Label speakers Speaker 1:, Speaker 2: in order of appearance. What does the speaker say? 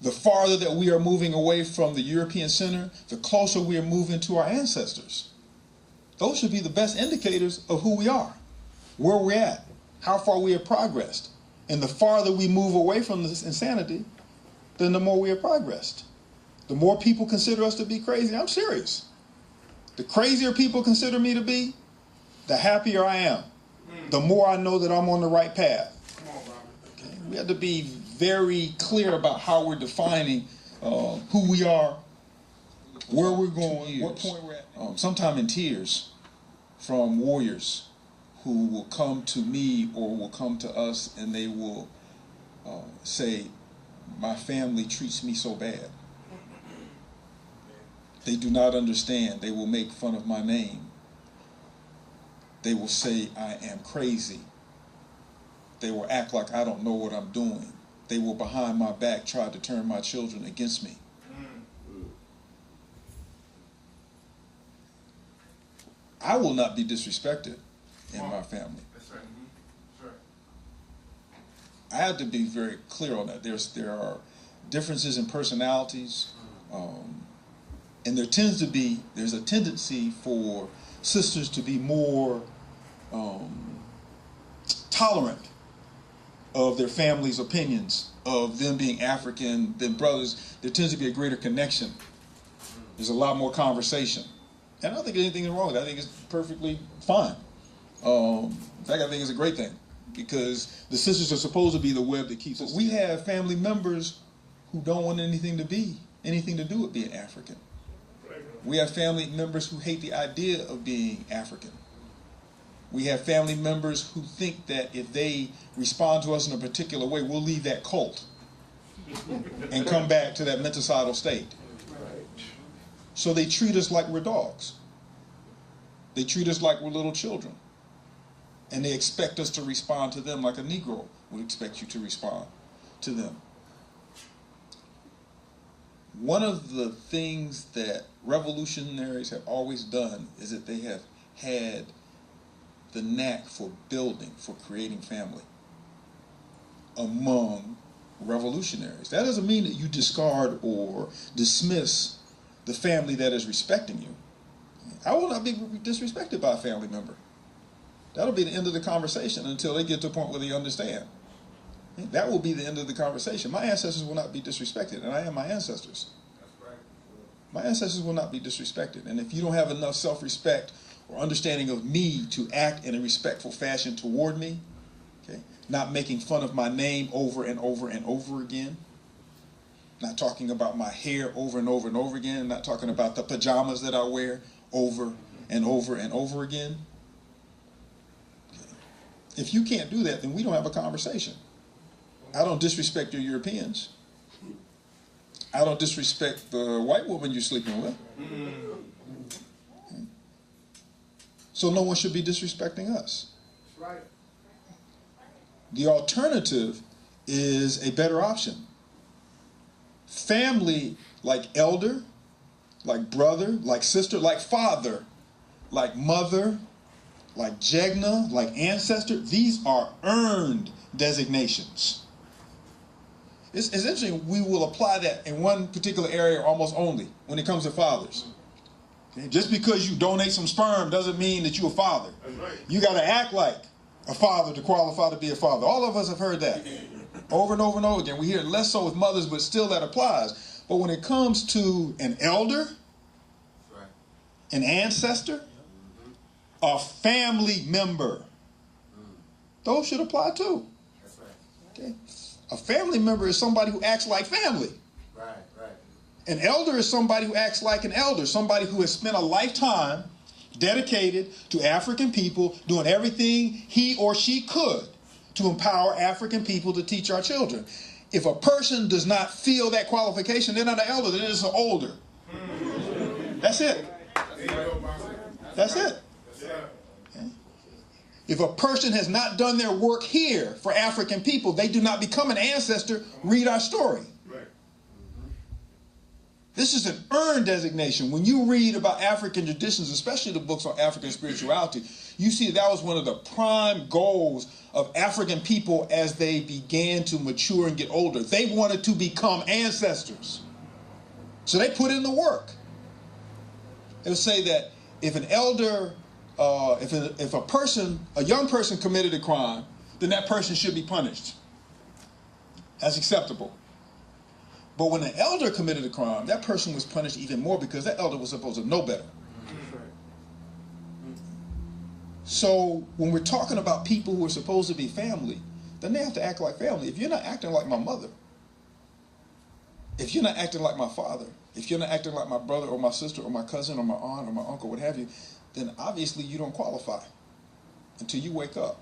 Speaker 1: the farther that we are moving away from the European center, the closer we are moving to our ancestors. Those should be the best indicators of who we are, where we're at, how far we have progressed. And the farther we move away from this insanity, then the more we have progressed. The more people consider us to be crazy, I'm serious. The crazier people consider me to be, the happier I am. The more I know that I'm on the right path. Okay? We have to be very clear about how we're defining who we are, where we're going, what point we're at. Sometime in tears from warriors who will come to me or will come to us and they will say, my family treats me so bad. They do not understand. They will make fun of my name. They will say I am crazy. They will act like I don't know what I'm doing. They will behind my back try to turn my children against me. I will not be disrespected in my family.
Speaker 2: That's right. That's right.
Speaker 1: I have to be very clear on that. There are differences in personalities, and there's a tendency for sisters to be more tolerant of their family's opinions, of them being African than brothers. There tends to be a greater connection. There's a lot more conversation. And I don't think there's anything wrong with that. I think it's perfectly fine. In fact, I think it's a great thing because the sisters are supposed to be the web that keeps us. We have family members who don't want anything to do with being African. We have family members who hate the idea of being African. We have family members who think that if they respond to us in a particular way, we'll leave that cult and come back to that menticidal state. So they treat us like we're dogs. They treat us like we're little children. And they expect us to respond to them like a Negro would expect you to respond to them. One of the things that revolutionaries have always done is that they have had the knack for building, for creating family among revolutionaries. That doesn't mean that you discard or dismiss the family that is respecting you. I will not be disrespected by a family member. That'll be the end of the conversation until they get to a point where they understand. That will be the end of the conversation. My ancestors will not be disrespected, and I am my ancestors.
Speaker 2: That's right.
Speaker 1: My ancestors will not be disrespected. And if you don't have enough self-respect or understanding of me to act in a respectful fashion toward me, okay, not making fun of my name over and over and over again, not talking about my hair over and over and over again, not talking about the pajamas that I wear over and over and over again. Okay. If you can't do that, then we don't have a conversation. I don't disrespect your Europeans. I don't disrespect the white woman you're sleeping with. So no one should be disrespecting us.
Speaker 2: That's right.
Speaker 1: The alternative is a better option. Family like elder, like brother, like sister, like father, like mother, like jegna, like ancestor, these are earned designations. It's interesting, we will apply that in one particular area almost only when it comes to fathers. Okay? Just because you donate some sperm doesn't mean that you're a father.
Speaker 2: That's right.
Speaker 1: You got to act like a father to qualify to be a father. All of us have heard that over and over and over again. We hear it less so with mothers, but still that applies. But when it comes to an elder,
Speaker 2: Right.
Speaker 1: an ancestor, a family member, those should apply too.
Speaker 2: That's right.
Speaker 1: Okay? A family member is somebody who acts like family.
Speaker 2: Right, right.
Speaker 1: An elder is somebody who acts like an elder, somebody who has spent a lifetime dedicated to African people, doing everything he or she could to empower African people to teach our children. If a person does not feel that qualification, they're not an elder, they're just an older. That's it. That's it. Okay? If a person has not done their work here for African people, they do not become an ancestor. Read our story.
Speaker 2: Right.
Speaker 1: This is an earned designation. When you read about African traditions, especially the books on African spirituality, you see that was one of the prime goals of African people as they began to mature and get older. They wanted to become ancestors. So they put in the work. It would say that if an elder, if a young person committed a crime, then that person should be punished. That's acceptable. But when an elder committed a crime, that person was punished even more because that elder was supposed to know better. So when we're talking about people who are supposed to be family, then they have to act like family. If you're not acting like my mother, if you're not acting like my father, if you're not acting like my brother or my sister or my cousin or my aunt or my uncle, what have you, then obviously you don't qualify until you wake up.